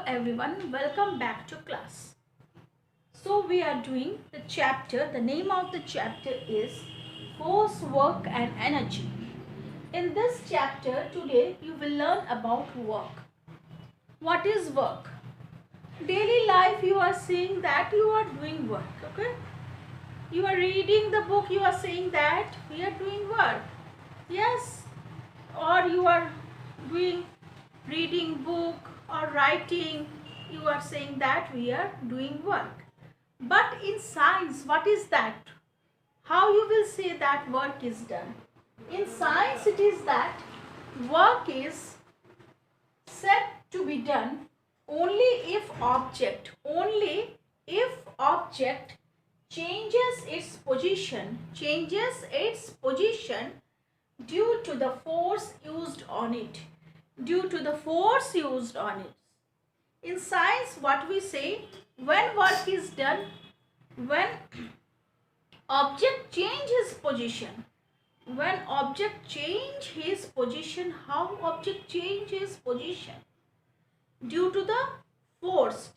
everyone, welcome back to class. So we are doing the chapter, the name of the chapter is Force, Work and Energy. In this chapter today you will learn about work. What is work? Daily life you are saying that you are doing work, okay? You are reading the book, you are saying that we are doing work. Yes, or you are doing reading book or writing, you are saying that we are doing work. But in science, what is that? How you will say that work is done? In science, it is that work is said to be done only if object changes its position due to the force used on it. In science, what we say, when work is done, when object change his position. When object change his position, how object change his position? Due to the force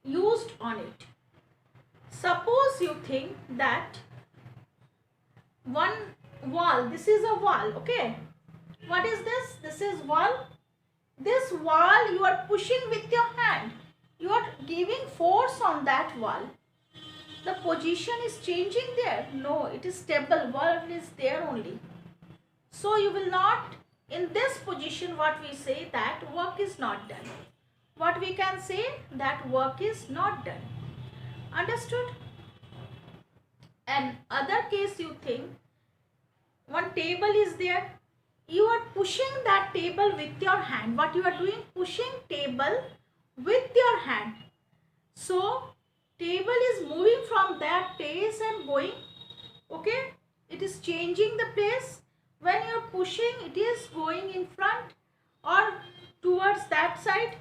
used on it. Suppose you think that one wall, this is a wall, okay? What is this? This is wall. This wall you are pushing with your hand. You are giving force on that wall. The position is changing there. No, it is stable. Wall is there only. So you will not, in this position, what we say that work is not done. What we can say that work is not done. Understood? And other case you think, one table is there. You are pushing that table with your hand. What you are doing? Pushing table with your hand. So table is moving from that place and going. Okay? It is changing the place. When you are pushing, it is going in front or towards that side.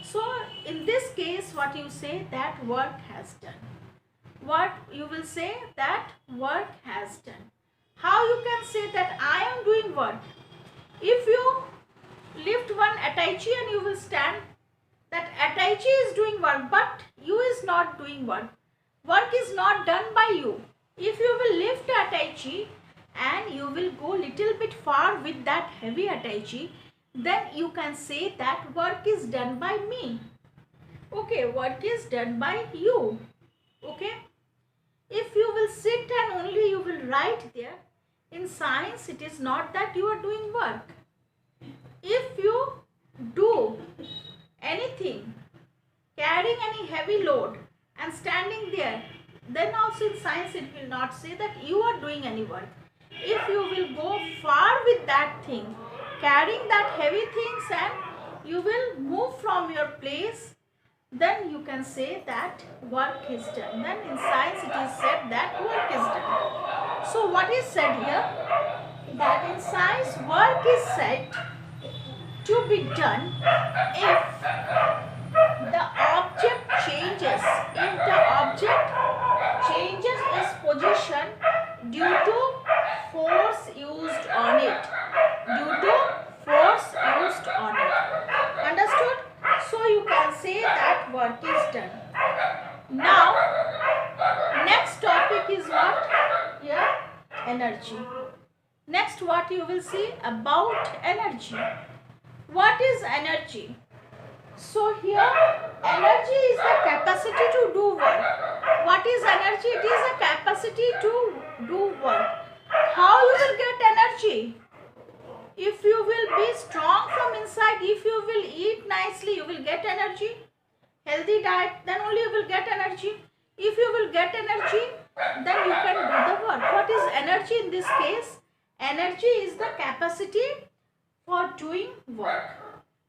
So in this case, what you say that work has done. What you will say that work has done. How you can say that I am doing work? If you lift one attachee and you will stand, that attachee is doing work, but you is not doing work. Work is not done by you. If you will lift the attachee and you will go little bit far with that heavy attachee, then you can say that work is done by me. Okay, work is done by you. Okay. If you will sit and only you will write there, in science it is not that you are doing work. If you do anything, carrying any heavy load and standing there, then also in science it will not say that you are doing any work. If you will go far with that thing, carrying that heavy things and you will move from your place, then you can say that work is done. Then in science it is said that work is done. So what is said here? That in science work is said to be done if the object changes. If the object changes its position due to force used on it. Understood? So you can say that work is done. Now, next topic is what? Here, energy. Next, what you will see about energy. What is energy? So here, energy is the capacity to do work. What is energy? It is a capacity to do work. How you will get energy? If you will be strong from inside, if you will eat nicely, you will get energy. Healthy diet, then only you will get energy. If you will get energy, then you can do the work. What is energy in this case? Energy is the capacity for doing work.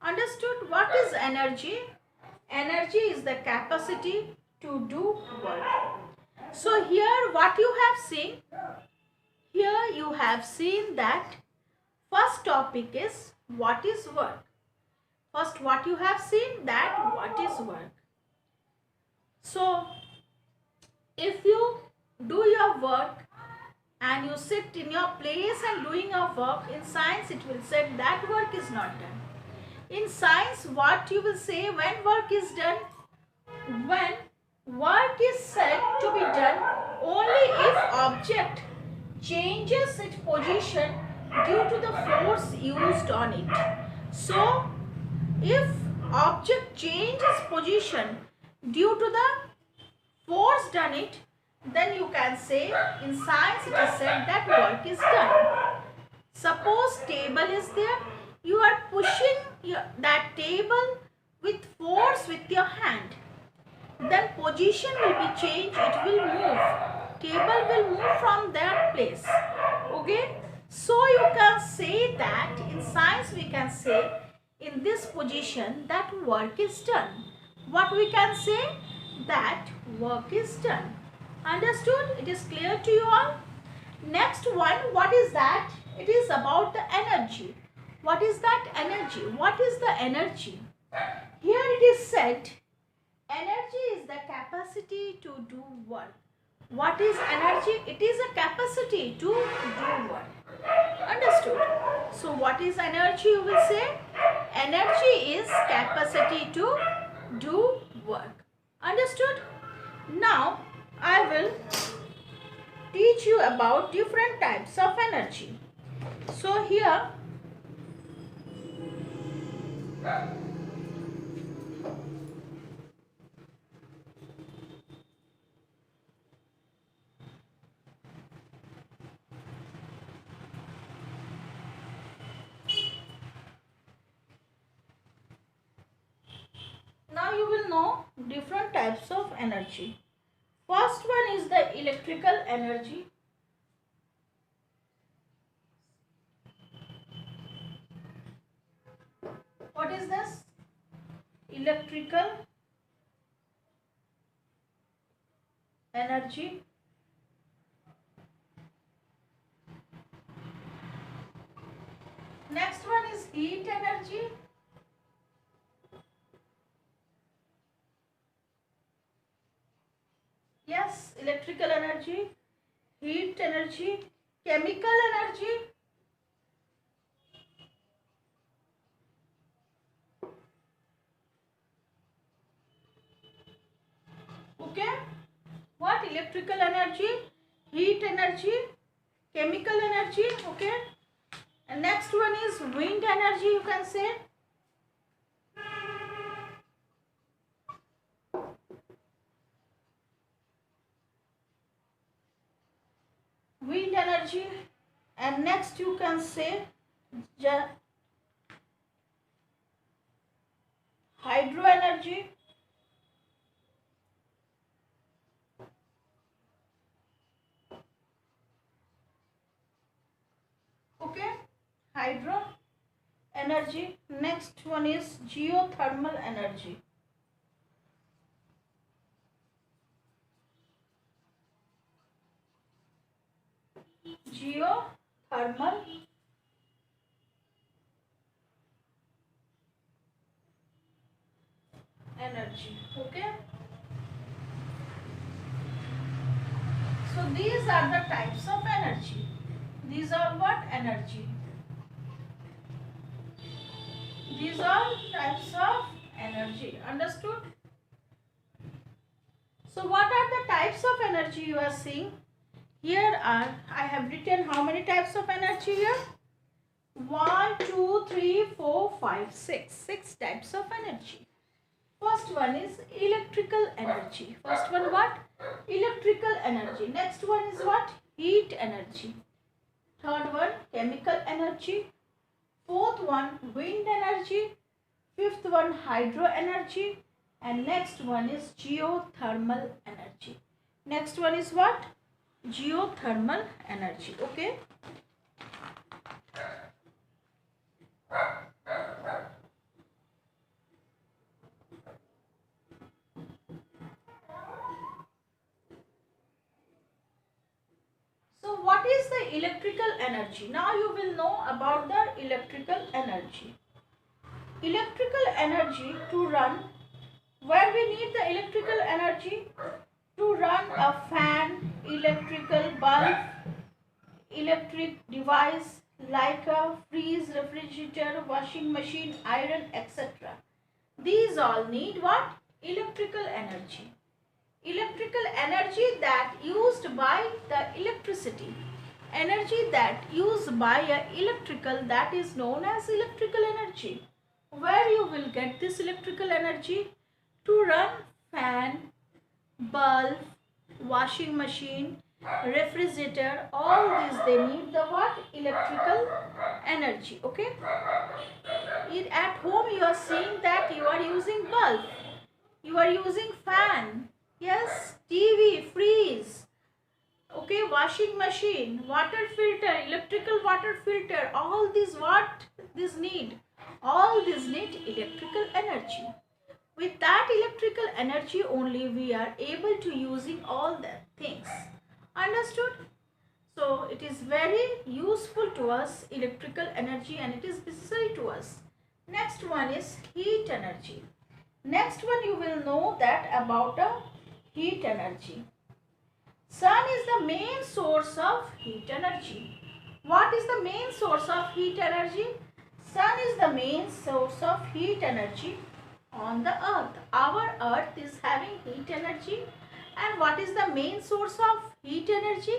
Understood? What is energy? Energy is the capacity to do work. So here what you have seen? Here you have seen that first topic is what is work. First what you have seen that what is work. So if you do your work and you sit in your place and doing your work, in science it will say that work is not done. In science, what you will say when work is done? When work is said to be done only if object changes its position due to the force used on it. So, if object changes position due to the force done it, then you can say in science it is said that work is done. Suppose table is there, you are pushing that table with force with your hand, then position will be changed, it will move, table will move from that place. Okay, so you can say that in science we can say in this position that work is done. What we can say? That work is done. Understood? It is clear to you all? Next one, what is that? It is about the energy. What is that energy? What is the energy? Here it is said, energy is the capacity to do work. What is energy? It is a capacity to do work. Understood? So what is energy? You will say energy is capacity to do work. Understood? Now I will teach you about different types of energy. So here now you will know different types of energy. First one is the electrical energy. What is this? Electrical energy. Next one is heat energy. Yes, electrical energy, heat energy, chemical energy. Okay, what? Electrical energy, heat energy, chemical energy. Okay, and next one is wind energy, you can say. Wind energy, and next you can say hydro energy. Okay, hydro energy. Next one is geothermal energy. Geothermal energy. Okay, so these are the types of energy. These are what? Energy. These are types of energy. Understood? So what are the types of energy you are seeing? Here are, I have written how many types of energy here? 1, 2, 3, 4, 5, 6. 6 types of energy. First one is electrical energy. First one what? Electrical energy. Next one is what? Heat energy. Third one, chemical energy. Fourth one, wind energy. Fifth one, hydro energy. And next one is geothermal energy. Next one is what? Geothermal energy. Okay. So what is the electrical energy? Now you will know about the electrical energy. Electrical energy to run, where we need the electrical energy? To run a fan, electrical bulb, electric device like a freeze, refrigerator, washing machine, iron, etc. These all need what? Electrical energy. Electrical energy that used by the electricity. Energy that used by a electrical, that is known as electrical energy. Where you will get this electrical energy? To run fan, bulb, washing machine, refrigerator, all these they need the what? Electrical energy. Okay. At home you are seeing that you are using bulb, you are using fan, yes, TV, freeze, okay, washing machine, water filter, electrical water filter, all these what this need? All these need electrical energy. With that electrical energy only we are able to using all the things. Understood? So it is very useful to us, electrical energy, and it is necessary to us. Next one is heat energy. Next one you will know that about a heat energy. Sun is the main source of heat energy. What is the main source of heat energy? Sun is the main source of heat energy on the earth. Our earth is having heat energy, and what is the main source of heat energy?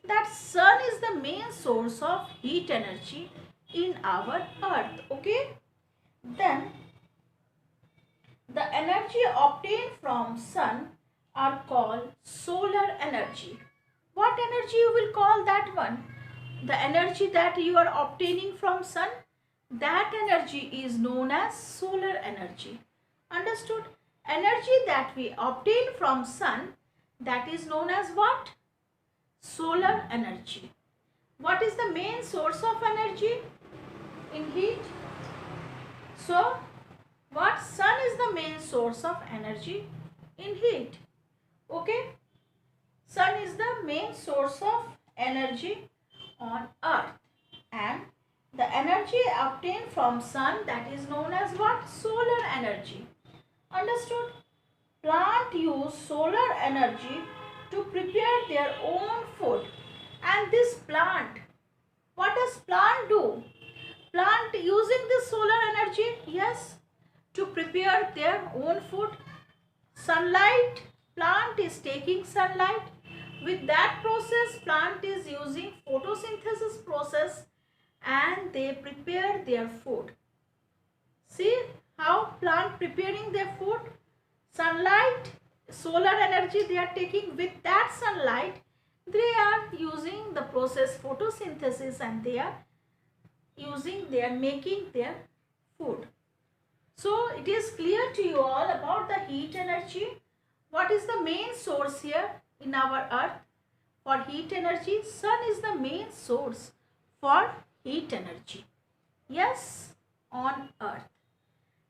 That sun is the main source of heat energy in our earth. Okay. Then the energy obtained from sun are called solar energy. What energy you will call that one? The energy that you are obtaining from sun, that energy is known as solar energy. Understood? Energy that we obtain from sun, that is known as what? Solar energy. What is the main source of energy in heat? So, what? Sun is the main source of energy in heat. Okay? Sun is the main source of energy on earth, and the energy obtained from sun, that is known as what? Solar energy. Understood? Plant use solar energy to prepare their own food. And this plant, what does plant do? Plant using this solar energy, yes, to prepare their own food. Sunlight, plant is taking sunlight. With that process, plant is using photosynthesis process, and they prepare their food. See how plant preparing their food? Sunlight, solar energy they are taking. With that sunlight, they are using the process photosynthesis, and they are making their food. So it is clear to you all about the heat energy. What is the main source here in our earth for heat energy? Sun is the main source for heat energy. Yes, on earth.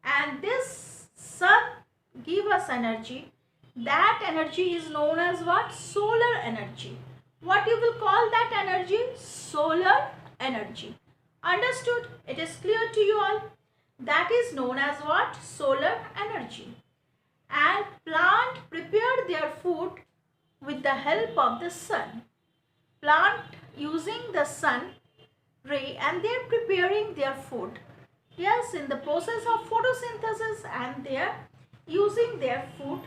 And this sun give us energy. That energy is known as what? Solar energy. What you will call that energy? Solar energy. Understood? It is clear to you all. That is known as what? Solar energy. And plant prepare their food with the help of the sun. Plant using the sun ray, and they are preparing their food. Yes, in the process of photosynthesis, and they are using their food.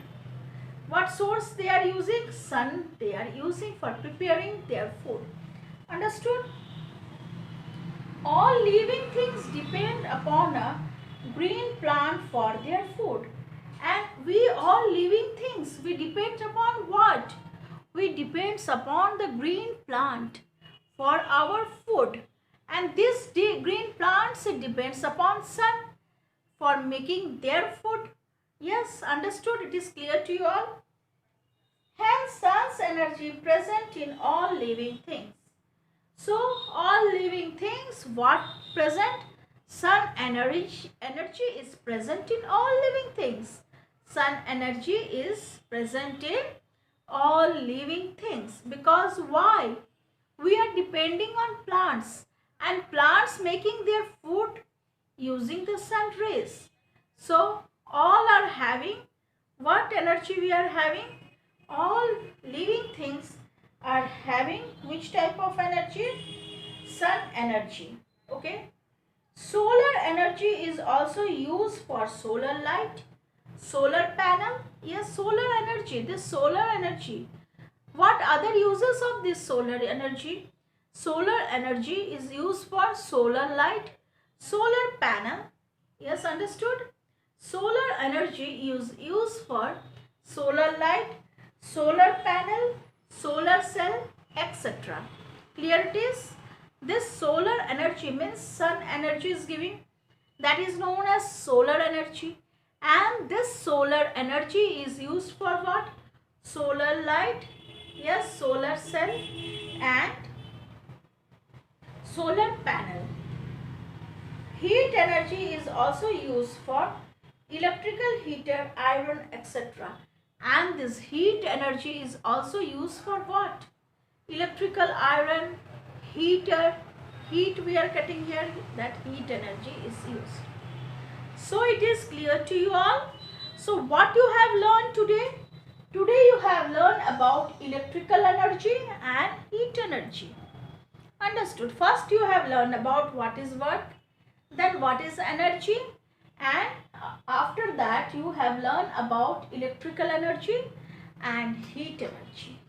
What source they are using? Sun they are using for preparing their food. Understood? All living things depend upon a green plant for their food. And we all living things, we depend upon what? We depend upon the green plant for our food. And this green plants, it depends upon sun for making their food. Yes, understood? It is clear to you all. Hence, sun's energy present in all living things. So, all living things, what present? Sun energy is present in all living things. Sun energy is present in all living things. Because why? We are depending on plants, and plants making their food using the sun rays. So, all are having what energy we are having? All living things are having which type of energy? sun energy. Okay. Solar energy is also used for solar light, solar panel. Yes, solar energy. This solar energy. What other uses of this solar energy? Solar energy is used for solar light, solar panel. Yes, understood? Solar energy is used for solar light, solar panel, solar cell, etc. Clear it is? This solar energy means sun energy is giving. That is known as solar energy. And this solar energy is used for what? Solar light, yes, solar cell and solar panel. Heat energy is also used for electrical heater, iron, etc. And this heat energy is also used for what? Electrical iron, heater, heat we are getting here, that heat energy is used. So it is clear to you all. So what you have learned today? Today you have learned about electrical energy and heat energy. Understood? First you have learned about what is work, then what is energy, and after that you have learned about electrical energy and heat energy.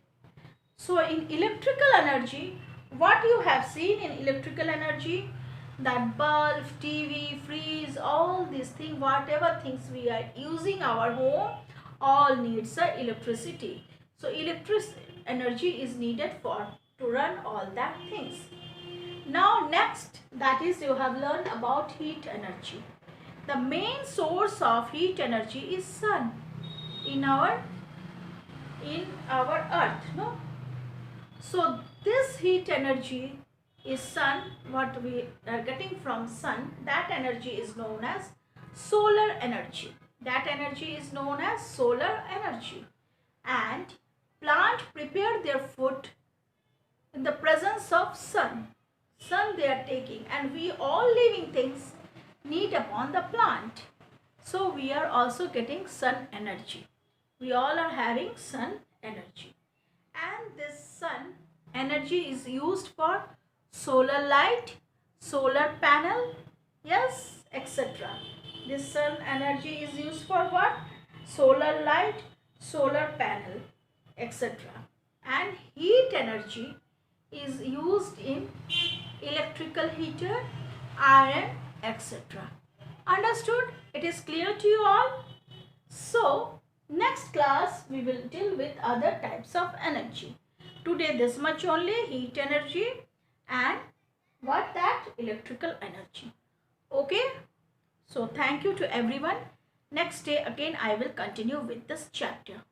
So in electrical energy, what you have seen in electrical energy, that bulb, TV, fridge, all these things, whatever things we are using our home, all needs electricity. So electric energy is needed for to run all that things. Now next, that is you have learned about heat energy. The main source of heat energy is sun in our earth, no? So this heat energy is sun, what we are getting from sun, that energy is known as solar energy. That energy is known as solar energy. And plant prepare their food in the presence of sun. Sun they are taking, and we all living things need upon the plant. So we are also getting sun energy. We all are having sun energy. And this sun energy is used for solar light, solar panel, yes, etc. This sun energy is used for what? Solar light, solar panel, etc. And heat energy is used in electrical heater, iron, etc. Understood? It is clear to you all? So, next class we will deal with other types of energy. Today this much only, heat energy and what that? Electrical energy. Okay? So, thank you to everyone. Next day again I will continue with this chapter.